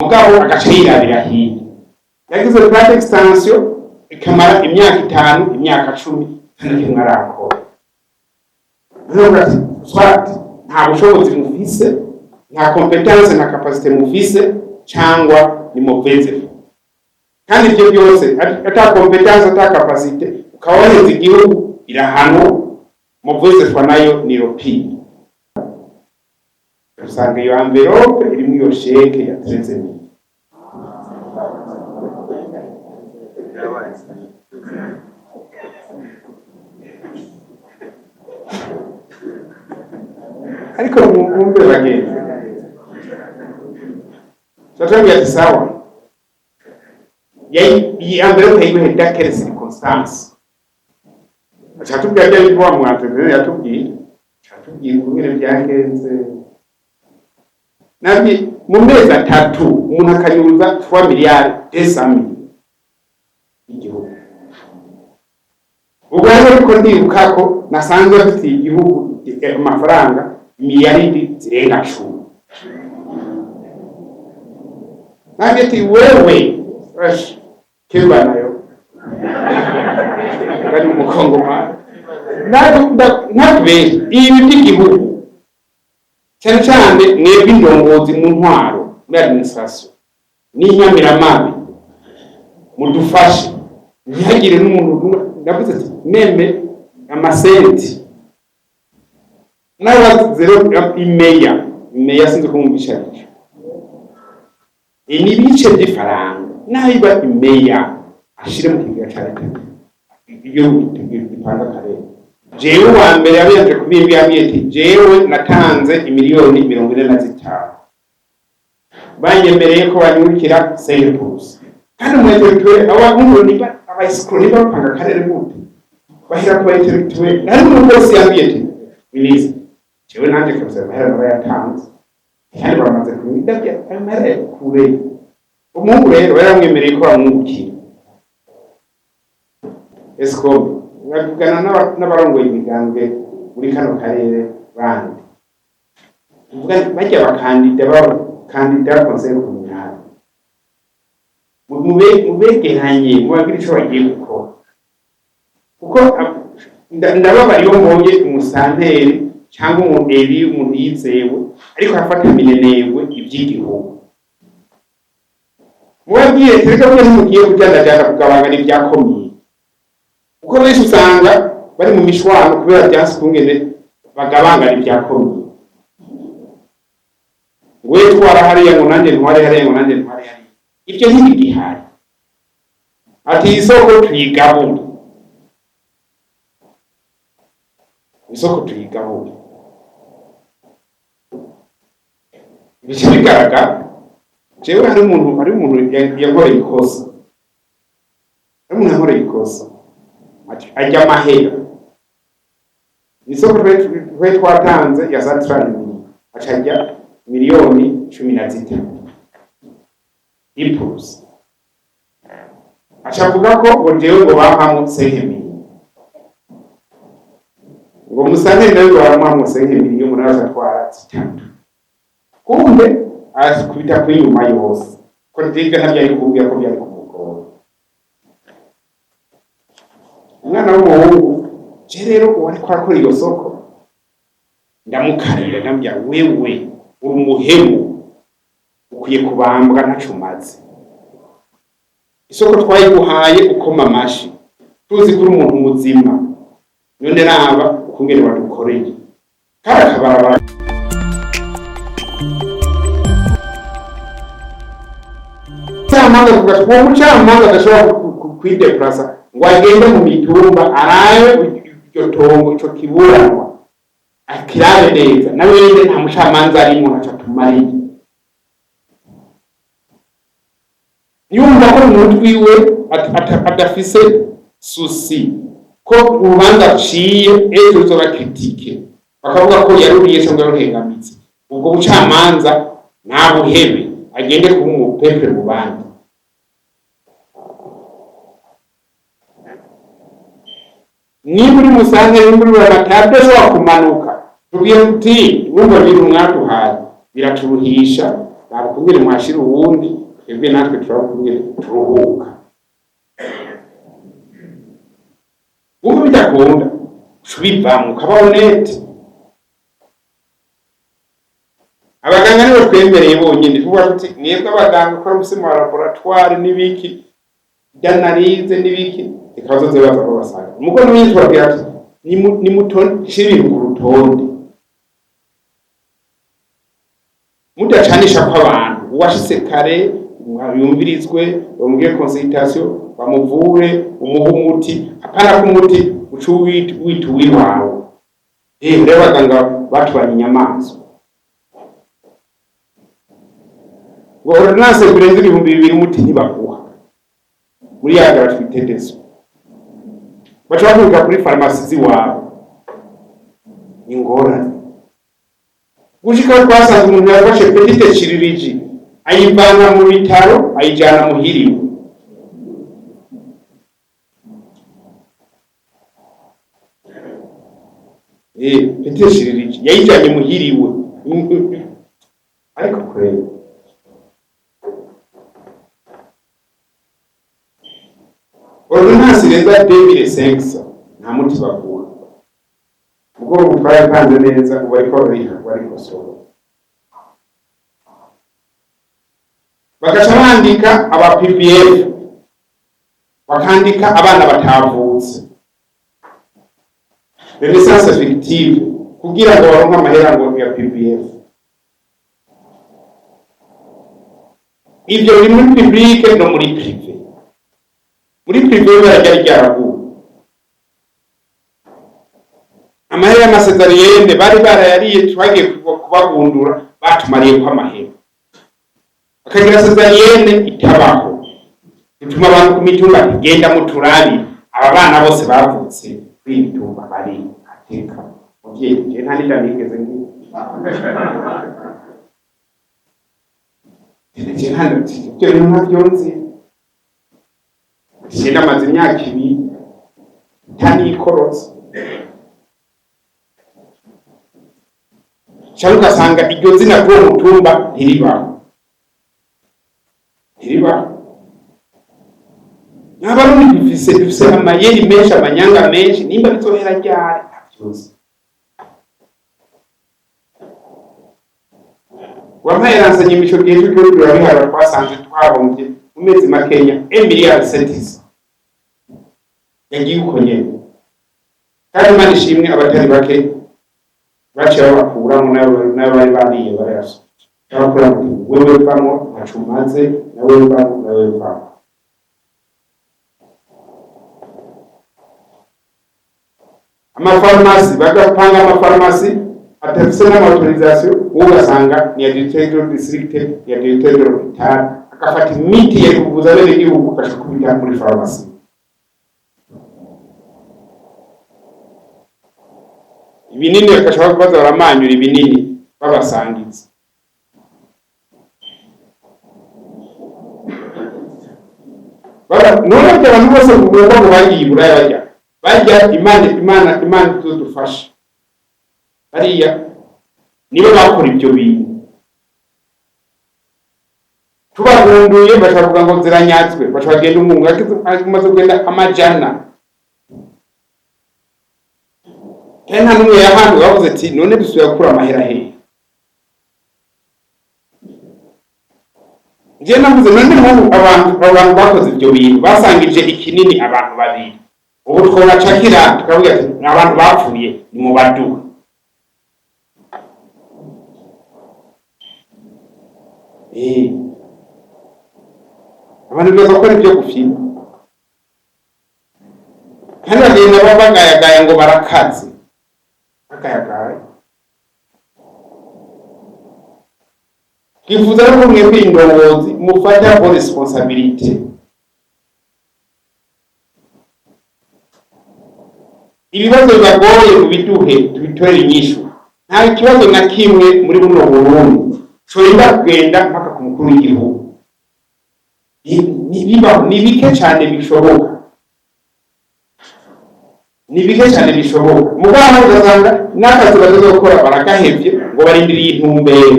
mugabo agace yirabira hino yagize plan extension ikamara imyaka 5 imyaka 10 kandi mwarakora nubwo swat nta bushobozi mufise nta competence na capacity mufise cyangwa ni muveze kandi ibyo byose ata competence ata capacity ukaboneza igihugu irahano muveze kwa nayo ni ropi usanga iyo envelope irimo iyo sheke ya 13,000 ariko mumbe bagende sasa ya sawa iyi envelope yiwe dakere circumstance achatubwira bya bivuga mu antene yatubwiye kubire byagenze nabi mu mezi 3 umuntu akanyuruza 3 miliyari desami igihugu ubwo ariko ndibuka ko nasanzwe afite igihugu amafaranga miliyari zirenga 10 nageti wewe kiba nayo kandi umukongo ma ntabwe ibi by'igihugu cyane cyane mwebwe indongozi mu ntwaro muri administration n'inyamiramabi mudufashe ntihagire n'umuntu ndavuze ati meme amasenti nawe zero imeya sinzi kumvisha iki ni bice by'ifaranga naho iba imeya ashire mu kigira cyane iyo gipanga kare jewe wa mbere yabiye kubimbya ati jewe natanze imiliyoni 45 banyemereye ko banyurikira sales kandi umwete abantu niba abayisikoro niba panga kare gute bahira ku intellectual nari mu bose yabiye ati minister jewe nanje kabisa bahera bayatanze kandi bamaze kumidabya amare kure umuntu rero yaramwemereye ko amwungukira escom ngavugana n'abarongoye imigambwe muri kano karere bandi uvuga bajya abakandida conseil communal mubegeranye mubagira icyo bagiye gukora kuko ndababara iyo mbonye umusanteri cyangwa umuntu yizewe ariko afata minenegwe iby'igihugu mubabwiye tereka ko mugiye kujyana kugabanga n'ibyakomeye uko benshi usanga bari mu mishwano kubera byansi kungene bagabangana ibyakomeye we twara hariya ngo nanjye ntware hariya ngo nanjye ntware hariya ibyo ntibigihari ati isoko tuyigabura bice bigaragara jewe hari umuntu yakoreye ikosa ajya mahera isoko rwe twatanze ya Central acajya miliyoni 16 impulse achavuga ko jewe ngo bahamwe 5 ngo musane nayo bahamwe 5 umuntu azatwara 3 kumbe asikubita kwinyuma yose ko ndiga ntabyari kubwira ko byari kumugora umwana w'umuhungu je rero wari kwakora iyo soko ndamukarira ndambya wewe uri umuhemu ukwiye kubambwa ntacumaze isoko twayiguhaye ukoma amashi tuzi kuri umuntu muzima none naba ukungene badukoreye karabarabara cyamaze kugaswa umucamanza adashobora kwideplasa ngo agende mu mitumba araye iryo tongo ico kiburanwa akirabe neza nawe yende nta mucamanza arimo aca tumariye yumva ko umuntu wiwe adafise susi ko urubanza ciye ejo zo bakritike bakavuga ko yaruriye cyangwa yaruhengamitse ubwo bucamanza nta buhebe agende ku mupepe mu bandi ni muri musange muri batabye zo kumanuka tubiye uti wumva bintu mwatuhaye biraturuhisha bakubwire mwashira uwundi twebwe natwe turabubwire turuhuka ubu bidakunda ubivamo ukabaho nete. Abaganga nibo twemereye bonyine tuvuga tuti mwebwe abaganga ukora ubusema wa laboratoire n'ibiki d'analyse n'ibiki ikazo zebaza ko basanga muko n'ibindi twabwira ati ni mutonshira ibintu ku rutonde mudacanisha ko abantu uwashitse kare yumvirizwe bamubwire consultation bamuvure umuha umuti apana k'umuti ucu witu wiwawe rero abaganga batubanye inyamaswa ngo ordonnance kurenza 2000 umuti ntibaguha muri ya gratuité deso bacavuga kuri pharmacie ziwawe ingorane gushika twasanze umuntu yafashe petite chirurgie ayivana mu bitaro ayijana muhiriwe petite chirurgie yayijanye muhiriwe ariko kweli ordonnance irenza 2005 nta muti bakura ubwo butwara panze neza ubu ariko bariko soro bagaca bandika aba PPF bakandika abana batavutse renaissance effective kugira ngo baronke amahera ngo ya PPF. Ivyo biri muri public no muri privé. Muri privé barajya ryaraguye amahera y'amasezerano bari barayariye twagiye kubagundura batumariye kwa mahera akagira sezerano itabaho bituma abantu ku mitumba genda muturari aba bana bose bavutse kuri mitumba bari ateka muvyeyi nta nigeze ngi Ije hano cyo ntabyo nzi shina maze imyaka ibiri ntani ikorotse cyangwa ugasanga iryo zina rwo mutumba ntiriba n'abarundi bifise amayeri menshi amanyanga menshi nimba bizohera ryari byose wampaye ransanye imico gihe cyo turabihara twasanze twahombye mu mezi makenya miliyari sentisi yagiye uko nyene kandi mani shimwe abatari bake baciye bakuramo n'abari bariye barayaso bakora wewe vamo acumaze nawe vamo amafarmasi bagapanga amafarmasi atafise n'autorisation ugasanga ni ya directeur district ya directeur hospital akafata imiti ya kuvuza bene igihugu akashukubita muri farmasi ibinini akashaka kubaza baramanyura ibinini babasangiza none abantu bose kugomba ngo bagiye buraya bajya imana tudufasha bariya nibo bakora ibyo bintu tubagunduye bashaka ngo ziranyatswe bashaka genda umunga akimaze kugenda amajana nta numwe yahantu bavuze ati none dusuye gukura amahera he nje navuze none abantu bakoze ibyo bintu basangije ikinini abantu babiri ubu twonacakira tukavuga ati abantu bapfuye ni mu baduha abantu beza gukora ibyo gufina kandi bagenda bagayagaya ngo barakaze bagayagaya twifuza ko mwebwe indongozi mufata ko responsibility ibibazo bibagoye kubiduhe tubitorere inyishu nta kibazo na kimwe muri buno Burundi shorinda kugenda mpaka ku mukuru w'igihugu ni bike cyane bishoboka mugabo ugasanga n'akazi bazokora barakahevye ngo barindiriye intumbero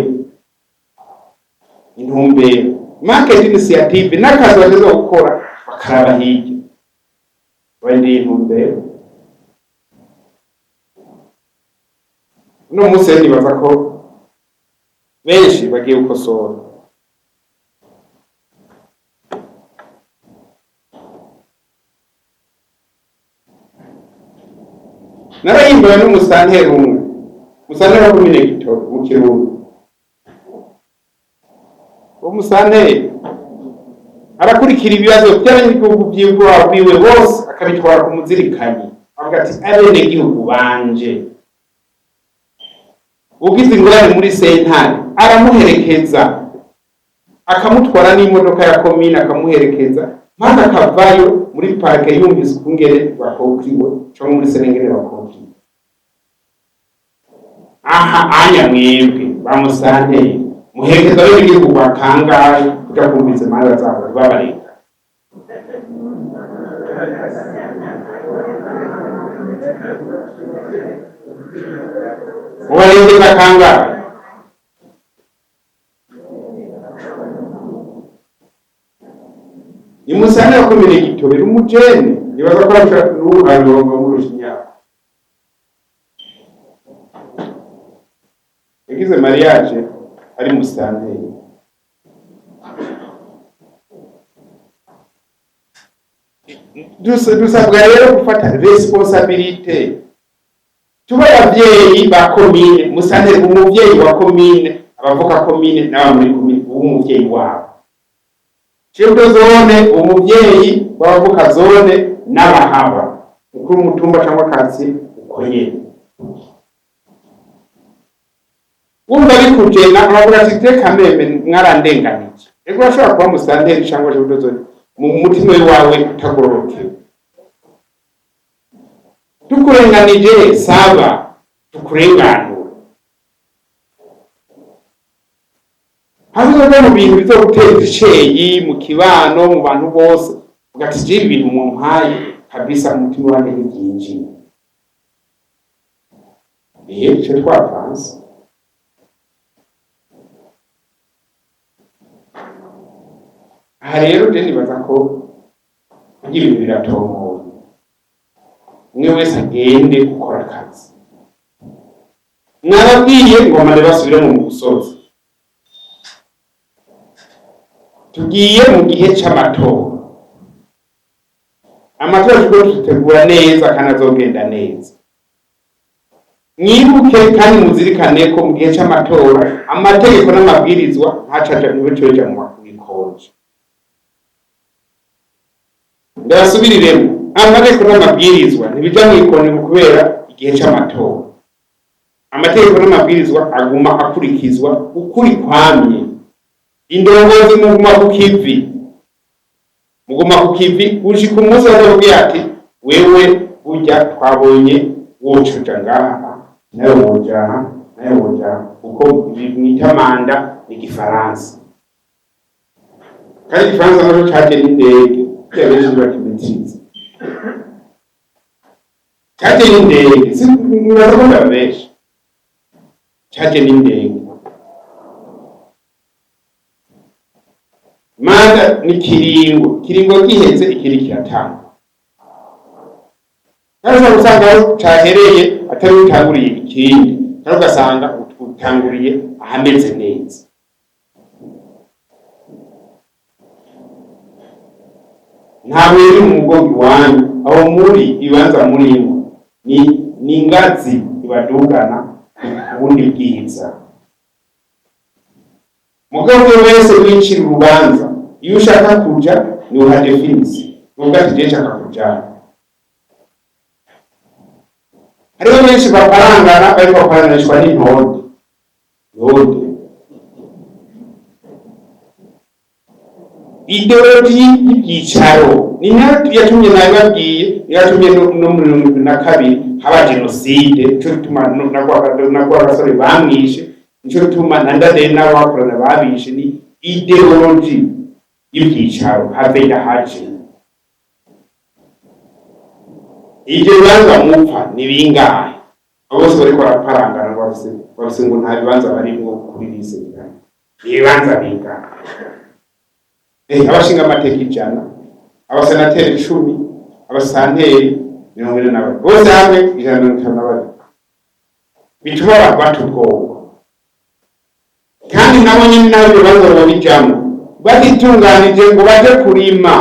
intumbero, market initiative n'akazi bageze gukora bakaraba hirya bari intumbero. Uno munsi nibaza ko benshi bagiye gukosora. Narahimbawe n'umusanteri umwe, umusanteri wa komine Gitobe mu Kirundo. Uwo musanteri arakurikira ibibazo by'abanyagihugu biwe bose akabitwara ku muzirikanyi, avuga ati abenegihugu banje, ugize ingorane muri sentare aramuherekeza, akamutwara n'imodoka ya komine akamuherekeza, maze akavayo muri parike yumvise ukungene bakokriwe cyangwa muri serengere bakokriwe. Aha anya mwebwe bamusanteri muherekeza abenegihugu bakangaye kuja kumvise imanza zabo babareka. Ubaherekeza kangahe? Imusane wa komine Gitobe umujene nibaza ko arashaka n'uruhanga murushinyako. Yagize mariage ari musanteri. Dusabwa rero gufata responsabilité. Tuba abavyeyi ba komine, musanteri umuvyeyi wa komine, abavuka komine n'aba muri komine umuvyeyi wabo. Chef de zone umuvyeyi w'abavuka zone n'abahaba. Ukuri umutumba cyangwa kazi ukoye. Wumva bikugena abavuga ati teka meme mwarandenganije. Ego ashobora kuba musanteri cyangwa chef de zone mu mutima wawe utagororokewe. Tukurenganije saba tukurenganura. Havuga mu bintu bizoguteza iceyi mu kibano mu bantu bose, ugati je ibintu mu mpaye kabisa umutima wanjye n'ibyinjira. Cyo twapanze. Aha rero je nibaza ko kugira ibintu biratomoye. Umwe wese agende gukora akazi. Narabwiye ngo mane basubire mu gusoza. Tugiye mu gihe c'amatora. Amatora tugitegura neza kandi azogenda neza. Mwibuke kandi muzirikane ko mu gihe c'amatora amategeko n'amabwirizwa ntacaja nibecoja mu makonje. Ndasubiriremo amategeko n'amabwirizwa ntibija mwikone kubera igihe c'amatora. Amategeko n'amabwirizwa aguma akurikizwa ukuri kwamye. Indongozi muguma ku kivi ushika umunsi azabwira ati wewe burya twabonye wocuja ngaha nawe woja uko bimwita manda igifaransa. Kandi igifaransa naco caje n'indege cyabeshejwe bakimitiza. Caje n'indege sinabona benshi. Caje n'indege. Manda ni kiringo giheze ikiri kiratanga. Kandi usanga cahereye atari utanguriye ikindi, kandi ugasanga utanguriye ahameze neza. Ntabwo iri mu mugongo wanyu aho muri ibanza murimo ni ingazi ibadugana ubundi bwiza. Mugabo wese wicira urubanza iyo ushaka kuja ni uhadefinisi uvuga ati je nshaka kuja. Hariho benshi baparangana bariko baparanishwa n'intonde ideology y'ibyicaro ni nayo yatumye nababwiye yatumye no muri 2002 haba genocide cyo bituma n'abasore bamwishe cyo bituma nandade n'abakorana babishe ni ideology y'ibyicaro have yahaje. Ije banza mupfa ni bingahe bose bariko baraparangana bose ngo nta bibanza bari ngo kuri lise. ibibanza bingana abashinga amateka 100, abasenateri 10, abasanteri 42, bose hamwe 152, bituma abantu bata ubwoba. Kandi nabo nyine nabo ibibazo babijamo batitunganije ngo baje kurima,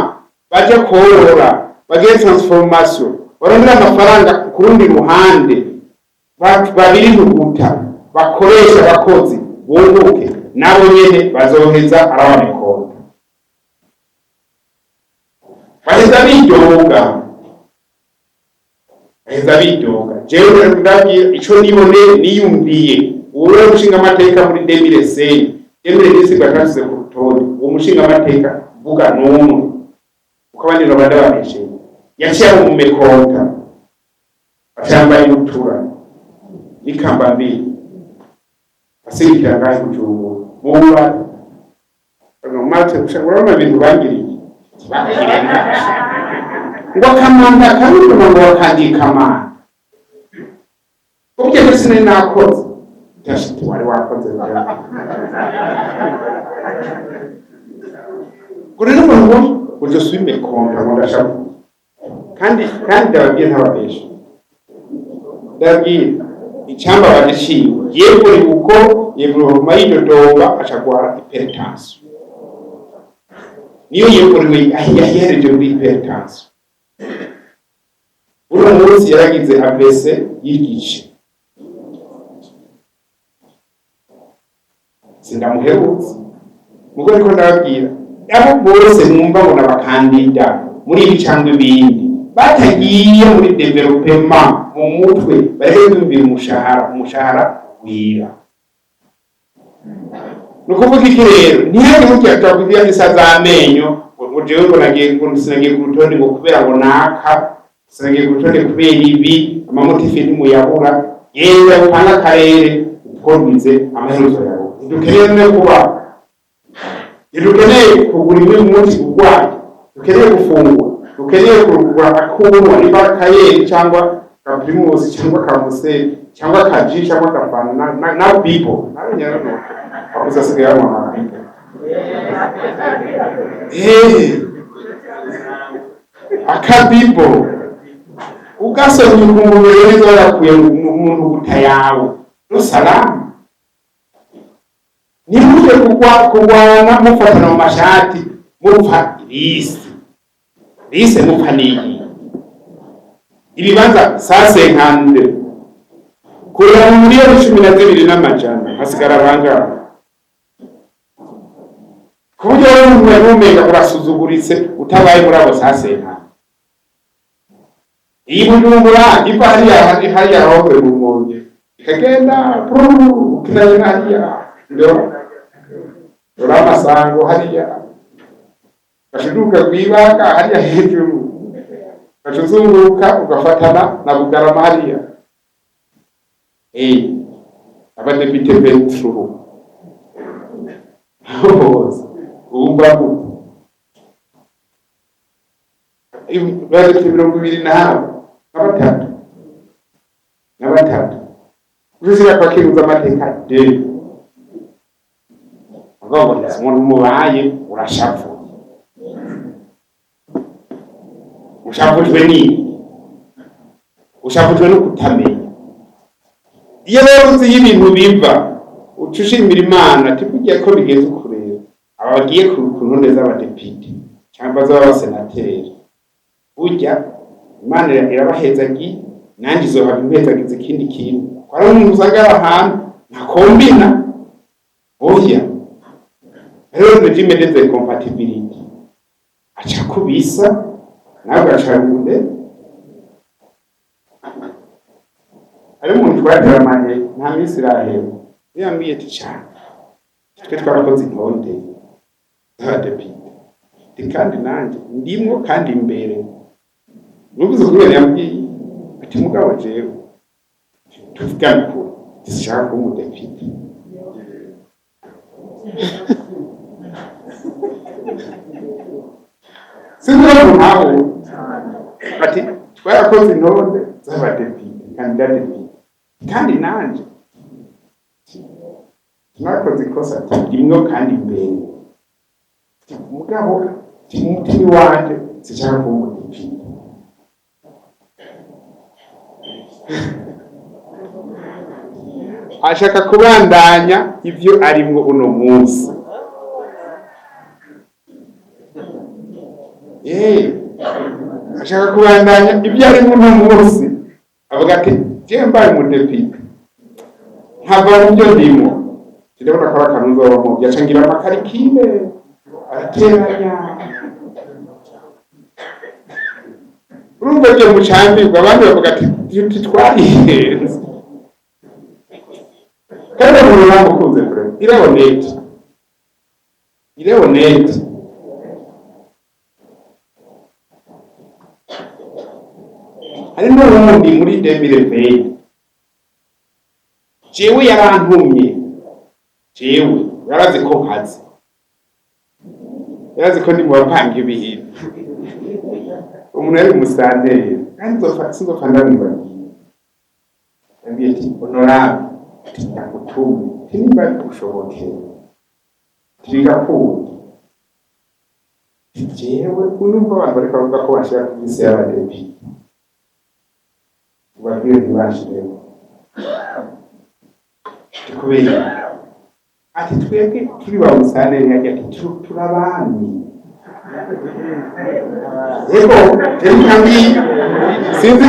baje korora, baje transformation, barondera amafaranga ku rundi ruhande, babiri huguta bakoresha abakozi bunguke, nabo nyene bazoheza arabanekonda. Baheza bidoga jewe ndabwiye ico nibone niyumviye uwo mushinga amateka muri 2016 gatasize ku rutonde. Uwo mushinga amateka vuga n'umwe uko abandi babanda babishe yaciye mu mekonta acambaye utura nikamba mbi asigikira ngaho kujubu muba no mate ushobora ibintu bangiriye ngo kamanda kandi ngo wakandika amana ubye bisine nakoze cyashiti wari wakoze kuri n'umuntu uje swime kontra ngo ndashaka kandi ndababwiye ntababesha ndabwiye icyamba badashiwe yego ni uko yego mayidodoba acagwara hypertension niyo yekuriwe yahereje muri hypertension. Uno munsi yaragize AVC yigice sindamuherutse mugo ariko ndababwira abo bose mwumva ngo n'abakandida muri ibicangwe bindi batagiye muri development mu mutwe bareheze umushahara wira. Nukuvuga iki rero ntiyaje mukiyata kugira gisaza amenyo ngo jewe ngo sinagiye ku rutonde ngo kubera ngo naka sinagiye ku rutonde kubera ibi amamotife ni muyabura yenda upanga karere ukorwize amaherezo yawe. Dukeneye kuba dukeneye kugura imwe mu munsi urwaye, dukeneye gufungura, dukeneye kugura akunwa niba kayeri cyangwa kaprimus cyangwa kamuseri cyangwa kaji cyangwa kafana na bibo n'abanyarano abuza sigaye mama akabibo ugasaba ukumubere neza yakuye umuntu gutayawe no salamu nimuje kugwana mufatana mu mashati mupfa lise mupfa niki ibibanza sase nkande kurira mu miliyoni 12 n'amajana hasigara bangana kuburyo umuntu umenga urasuzuguritse utabaye muri abo sase nkande. Iyi Bujumbura iva hariya roho mu mwonye ikagenda ukinaje hariya ndio uramasango hariya bashiduka kwibaka hariya hejuru bashuzunguruka ugafatana na Bugarama hariya abadepite Petro umbabu badepite 23 uzira kwakiruza amateka de agomba umuntu mubaye urashafu ushafujwe no kutamenya. Iyo rero uzi y'ibintu biva ucushimira Imana tipugiye ko bigeze ukureba abagiye ku ntonde z'abadepite cyangwa z'abasenateri ujya Imana irabahezagiye nanjye izoha impezagize ikindi kintu kwari umuntu uzagara ahantu ntakombina oya rero regime de compatibility acha kubisa nawe acabunde ari umuntu twateramanye nta Isiraheli yambwiye ati cyane twe twarakoze intonde z'abadepite kandi nanjye ndimwo kandi imbere nubuze kubera yambwiye ati mugabo jewe tuvugana ko zishaka umudepite sinzi ntaho ati twarakoze intonde z'abadepite kandi nanjye mwakoze ikosa rimwe kandi imbere mugabo umutima wanje sinshaka kuba umudepite. Ashaka kubandanya ivyo arimwo uno munsi. Ashaka kubandanya ibyo arimwo uno munsi, avuga ati je mbaye umudepite nkava mu byo ndimo, ndabona ko akantu nzobamo yaca ngira amakarikire arateranya. Urumva byo mucambirwa abandi bavuga ati twarihenze. Kandi umuntu namukunze kure irabonete hari n'ubundi muri 2020 jewe yarantumye, jewe yarazi ko nkazi, yarazi ko ndi mu bapanga ibintu. Umuntu yari umusanteri kandi sinzopfa ndamubabwiye, yambwiye ati honorable ndagutumye nimba bikushoboke tubigakunda. Jewe unumva abantu bariko bavuga ko bashaka kubise y'abadepite ubabwire ntibashireho kubera ati twebwe turi ba musanteri yagiye ati turabami. Yego kandi sinzi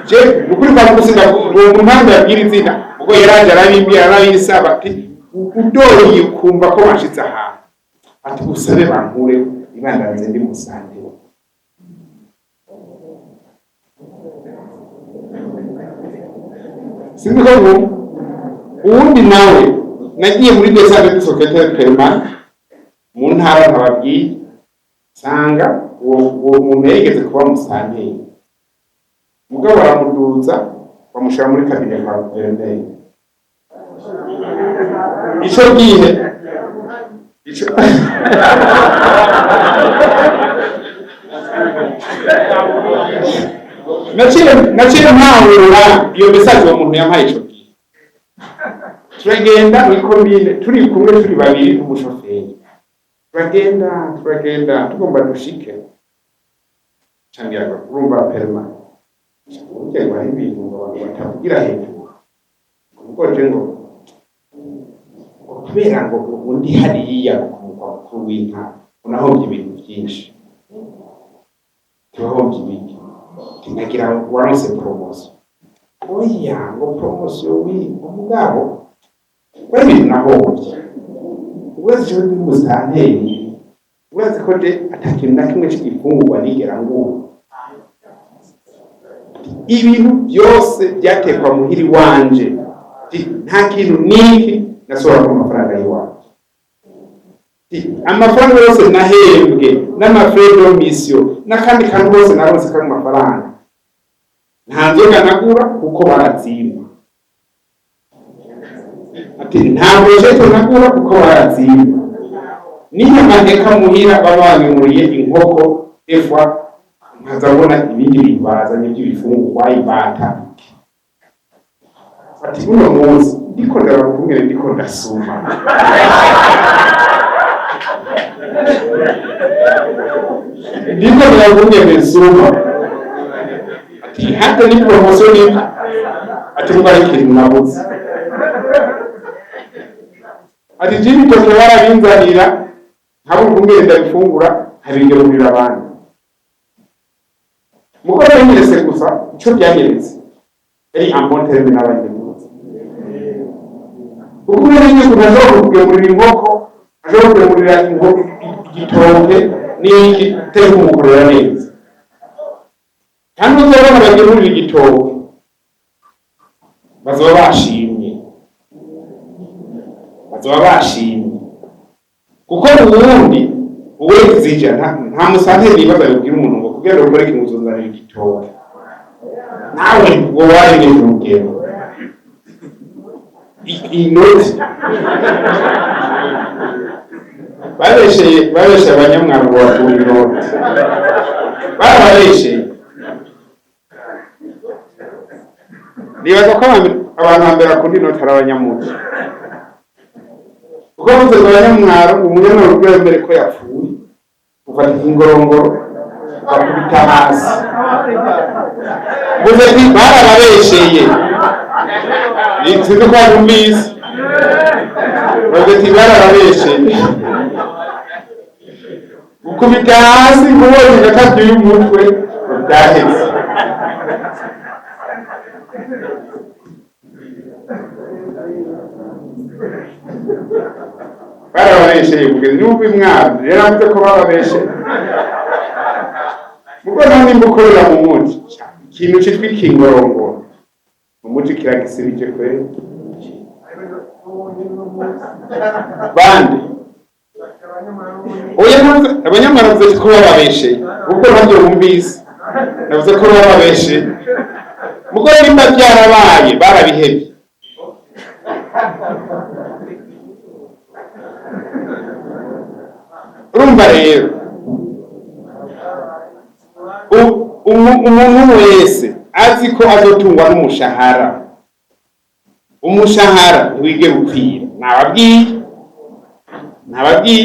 je ukuri kwa kusinda uwo mpamvu yabwira izina ubwo yaraje arabimbira arabisaba ati udoye ukumva ko washitse ahantu ati usabe bankure ibandanize ndi musanteri. Sinzi ko uwundi nawe nagiye muri desade du secrétaire permanent mu ntara nkababwiye sanga uwo muntu yigeze kuba musanteri mugabo baramuduza bamushira muri kabine kwa guverineri. Ico gihe naciye mpahura iyo message uwo muntu yampaye. Ico gihe turagenda muri komine turi kumwe turi babiri n'umushoferi, turagenda tugomba dushike cangira urumva permanent urugero bari ibintu abantu batavugira hejuru kuko je ngo kubera ngo undi hariya ku w'intara unahombye ibintu byinshi, tubahombye ibiki tinagira waronse promotion. Oya ngo promotion umugabo wari nahombye uweze cyo ndi musanteri uweze ko je atakintu na kimwe cy'ifungurwa nigera ngo ibintu byose byatekwa muhiri wanje nta kintu niki nasohora ku mafaranga yiwanje. Amafaranga yose nahembwe n'amafredo mission n'akandi kantu bose naronse kari mafaranga nta nzoga nagura kuko barazimba. Ati nta projet nagura kuko barazimba. Niyo mandeka muhira babanyuriye inkoko efwa nkazabona ibindi bibazanye by'ibifungurwa ibata. Ati uno munsi ndiko ndarakumwe ndiko ndasuma ndiko ndarakumwe ndasuma. Ati hata ni promotion ati mbari kintu nabuze. Ati jimi toke barabinzanira habo kumwe ndabifungura habingerurira abantu mukora nyirese gusa ico byanyeretse ari ampontere n'abanyemuzi uko rero kunazo kugemurira inkoko aje kugemurira inkoko igitoke n'iki tari kumukorera neza kandi uzabona bagemurira igitoke bazoba bashimye kuko ubundi uwezi zija nta musanteri nibaza yubwira umuntu ngo kugira ngo ukore kimuzuzanira igitoke nawe ngo wari n'urugero inoti babesheye abanyamwaro wa kuri inoti barabesheye nibaza ko abantu hambere akundi inoti ari abanyamuco kuko bavuze ngo abanyamwaro umunyamwaro ubwo mbere ko yapfuye ufata ingorongoro bakubita hasi buze nti barababesheye sinzi ko yumvise bavuze ati barababesheye ukubita hasi kubonye gatatu y'umutwe byaheze barababesheye kugeza n'ubu imwaro rero avuze ko bababesheye muko nta nimba ukorera mu muci ikintu citwa ikingorongoro mu muci kiragisibije kweri bande oya abanyamara bavuze ko bababesheye kuko ntabyo bumvise navuze ko bababesheye muko nimba byarabaye barabihebye urumva rero umuntu wese azi ko azotungwa n'umushahara umushahara ntiwige gukwira nababwiye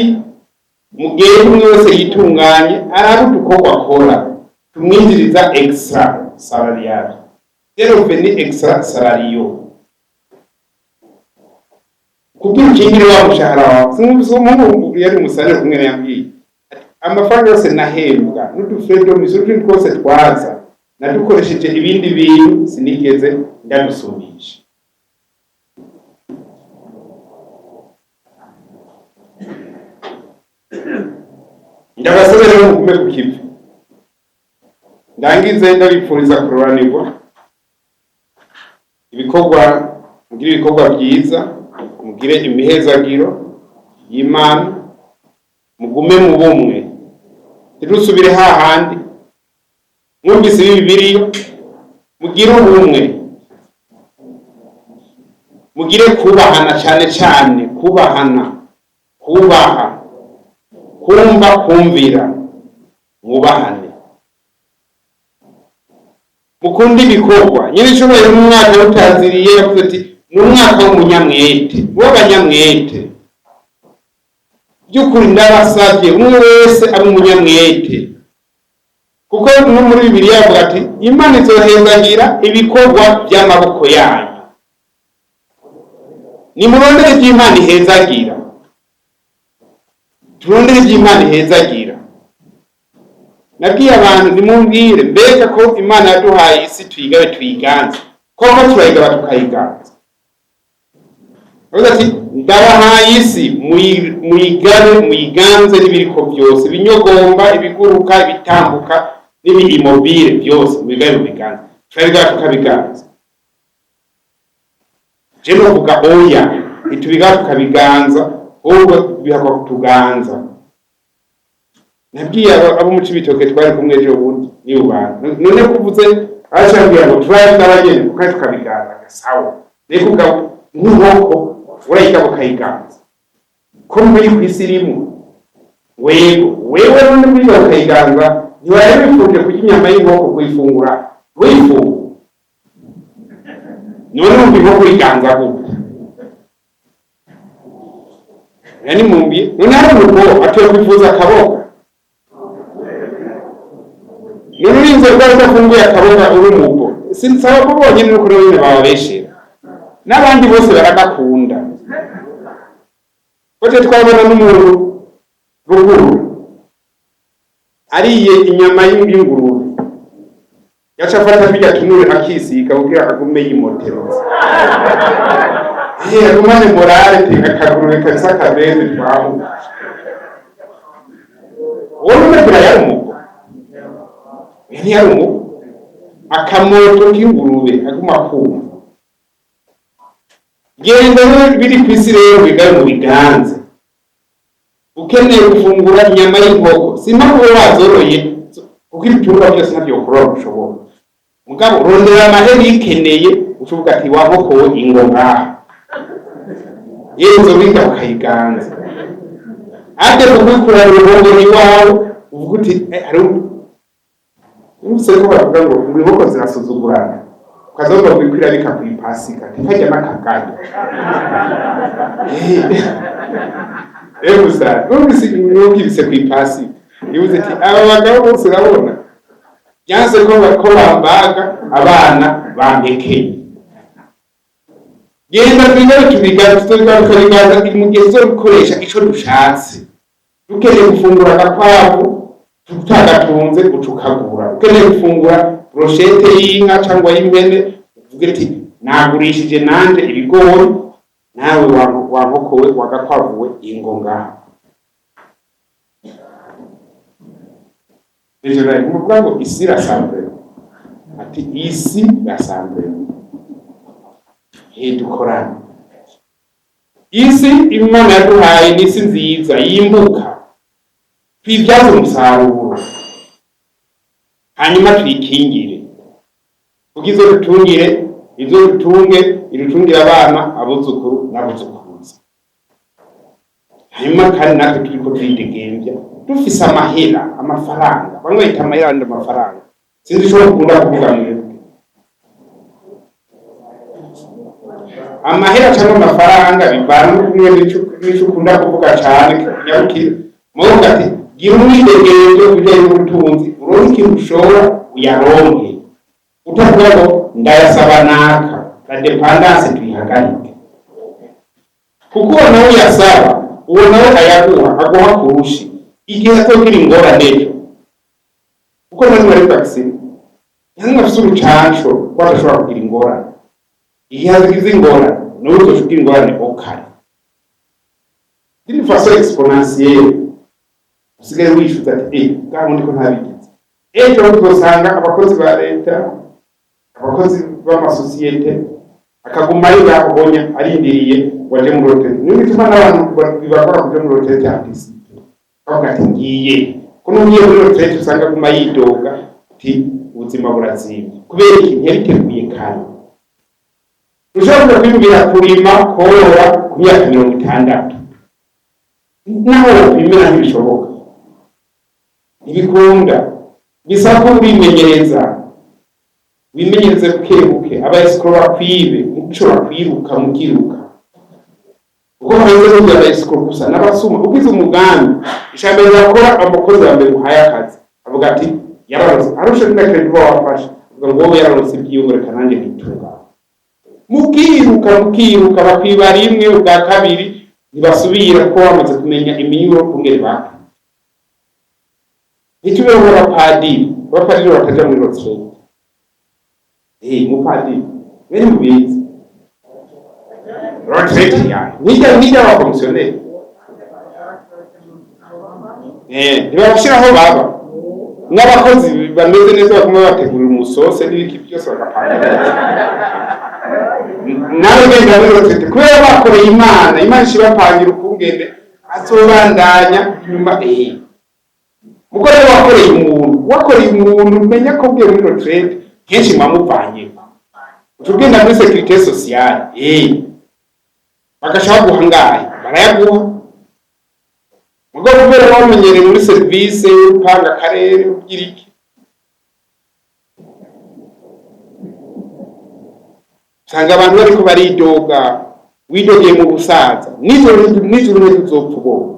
mugihe umwe wese yitunganye arabe udukorwa akora tumwinjiriza extra salariale rero veni extra salario kugira ukingire wa mushahara wawe sinumva yari umusanire kumwe yambwiye amafaranga yose nahembwa n'udufredo misuri twose twaza nadukoresheje ibindi bintu sinigeze ndadusumisha ndabasabira rero mugume ku kivi ndangize ndabipfuriza kuroranirwa mugire ibikorwa byiza mugire imihezagiro y'Imana mugume mu bumwe ntirusubire hahandi mwumvise Bibiliya mugire ubumwe mugire kubahana cyane kubahana kubaha kumva kumvira mwubahane mukunde ibikorwa nyine cyubahiro mu mwaka utaziriye yavuze ati ni umwaka w'umunyamwete w'abanyamwete by'ukuri ndabasabye umwe wese abe umunyamwete kuko no muri Bibiliya yavuga ati Imana izohezagira ibikorwa by'amaboko yanyu nimurondere iby'Imana ihezagira turondere iby'Imana ihezagira nabwiye abantu nimumbwire mbega ko Imana yaduhaye isi tuyigabe tuyiganze koko turayigaba tukayiganza ati ndabahaye isi muyigabe muyiganze n'ibiriko byose ibinyogomba ibiguruka ibitambuka n'ibimobile byose mubigabe mubiganze turayigaba tukabiganza je novuga oya itubigabe tukabiganza ubwo bihakwa kutuganza nabwiye abo mu Cibitoke twari kumwe ejo bundi ni ubana none kuvuze ashambira ngo turaye n'abageni kuko tukabiganza sawa reko gabo nk'uko urayigabo kayiganza ko muri kwisirimu wewe none muri kayiganza ntiwari bifuje kurya inyama y'inkoko kuyifungura wifunga none umbi nko kuyiganza gute yani mumbi none hari uko atuye kwifuza akaboko nurinze rwanda funguye akaboga uri mubo sinsaba ko bonyine nuko rero bababeshera n'abandi bose baragakunda Kote twabona n'umuntu ruguru ariye inyama y'ingurube yaca afata bijya tunure akisiga kugira agume yimotero agumane morale akagurube kanisa kabeze twaho wowe bira yari umuko yari umuko akamoto k'ingurube aguma kuma genda biri kwisi rero bigaye mu biganze ukeneye gufungura inyama y'inkoko simpamvu wazoroye kuko ibitungwa byose ntabyo ukora ushobora mugabo urondera amaheri ikeneye ucuvuga ati wa nkoko ingonga yezo binda ukayiganza ate kugukura uruhongo iwawe uvuga uti ari umusore ko baravuga ngo inkoko zirasuzugurana ukazomba gukwira bika ku ipasika ntikajya n'akaganya gusa n'ubwibise ku ipasika yibuze ati aba bagabo bose urabona byanze ko bambaga abana bambekeye genda twigare tubigaza mu gihe zo gukoresha ico dushatse dukeneye gufungura agakwavu tutagatunze ucukagura ukeneye gufungura brochette y'inka cyangwa y'impene uvuga ati nagurishije nanje ibigori nawe wankokowe wagakwavuwe ingonga ejo nayo muvuga ngo isi rasamble ati isi rasamble dukorana isi Imana yaduhaye n'isi nziza yimbuka twibyaze umusaruro hanyuma tuyikingire kugizo dutungire izo dutunge irutungire abana abuzukuru n'abuzukuruza hanyuma kandi natwe turiko twidegembya dufise amahera amafaranga bamwe bita amahera andi amafaranga sinzi ushobora gukunda kuvuga mwebwe amahera cyangwa amafaranga bivana n'icyo ukunda kuvuga cyane nyabukire muvuga ati gira umwidegemvyo kujyanye n'ubutunzi uronke ikintu ushobora uyaronke utavuga ngo ndayasaba naka la dependance tuyihagarike kuko uwo nawe uyasaba uwo nawe ayaguha aguha kurushi igihe atogira ingorane ejo kuko nawe bari vaccine yange afise urucanco ko adashobora kugira ingorane igihe hagize ingorane nawe uzoshobora ingorane okare d'une façon exponentielle usigaye wishuza ati kandi ko ntabigize ejo uzosanga abakozi ba leta abakozi b'amasosiyete akaguma ari yahonya arindiriye waje mu rotete niyo bituma n'abantu bibakora kuja mu rotete anticipe bavuga ati ngiye ko n'ugiye muri rotete usanga aguma yidoga ati ubuzima burazimba kubera iki ntiyabiteguye kare ushobora kwibwira kurima korora ku myaka 60 naho bimera ntibishoboka ntibikunda bisaba ko wimenyereza bukebuke abayisikoro bakwibe muco bakwiruka mukiruka uko hanze n'ubwo abayisikoro gusa n'abasuma ugize umugambi ishambere yakora abakozi bambe muhaye akazi avuga ati yararonse arusha n'akere wafashe avuga ngo wowe yararonse ibyiyumureka nanjye nitunga mukiruka bakwiba rimwe ubwa kabiri ntibasubira ko bamaze kumenya iminyuro kungere baka itubeho abapadiri bakaja muri rotsrete mupadiri bene mubizi rotsrete ya nijya abakomisiyoneri ntibabashiraho baba n'abakozi bameze neza bakuma bategurira umusose n'ibiki byose bagapanga nawe genda muri rotsrete kubera bakoreye imana ishibapangira ukungene azobandanya inyuma muko rero wakoreye umuntu umenya ko bwiye muri retraite kenshi mwamuvanye utugenda muri sécurité sociale bagashaka guhangaye barayaguha mugo kubera bamenyereye muri service upanga karere ubwiriki sanga abantu bariko baridoga widogeye mu busaza nijoro ntuzopfubona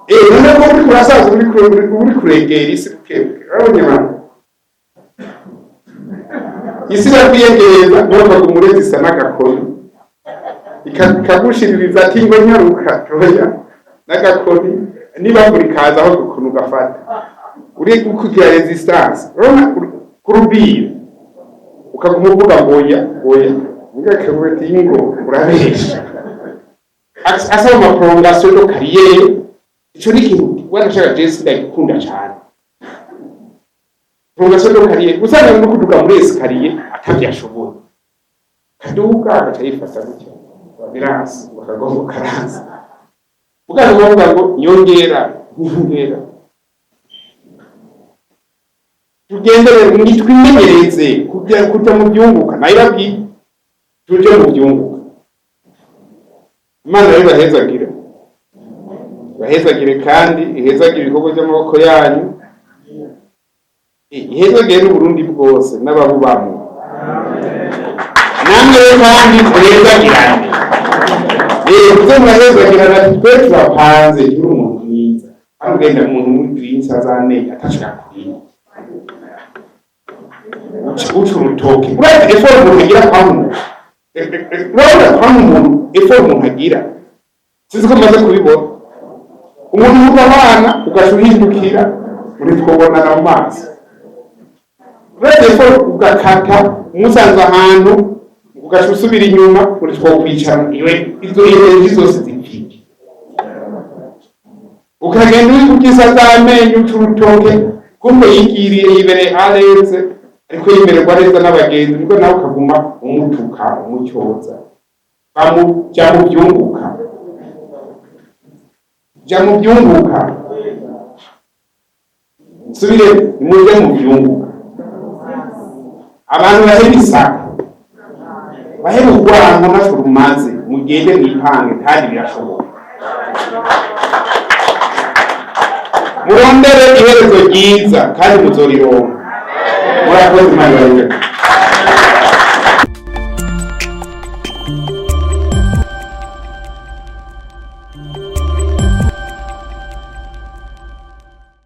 none ko uri kurasaza uri kuregera isi bukebuke urabonye abantu isi irakwiyegeza nubwo umurezi isa n'agakoni ikagushiririza ati ngo nyaruka toya n'agakoni niba buri kaza aho gukuntu ugafata uri kugira resistance urabona kurubira ukaguma uvuga ngoya mugakabwete ingo urabesha asaba ama prolongation de carrière ico ni kintu wanashaka Jesse ndagikunda cyane prolongation de carrière usanga no kuduga muri escalier atabyashoboye kaduga agaca yifata gutyo birasi bakagomba karanza ugavuga ngo nyongera tugendere nitwimenyereze kuja mu byunguka nayirabyi tuje mu byunguka Imana rero bahezagire kandi ihezagire ibikorwa by'amaboko yanyu ihezagire n'Uburundi bwose n'ababubamwo namwe kandi turezagirane kuze murahezagirana twe turapanze turi umuntu mwiza kandi ugenda umuntu w'insa azamenya atashaka kuriya uca urutoke uretse eforo umuntu agira kwa muntu urabona kwa muntu eforo umuntu agira sinzi ko maze kubibona umuntu uva abana ugaca uhindukira uri twobonana mu mazi uretse eforo ugakata umusanze ahantu ugaca usubira inyuma uri twokwicara iwe izo ihereje zose zipfike ukagenda uri kukisa z'amenyo uca urutoke kumbe yigiriye yibereye areze ariko yimererwa neza n'abagenzi nibwo nawe ukaguma umutuka umucyoza jya mu byunguka nsubire nimuje mu byunguka abantu bahera isaka bahera urwango naco rumaze mugende mwipange kandi birashoboka murondere iherezo ryiza kandi muzorironka murakoze Imana ibarinde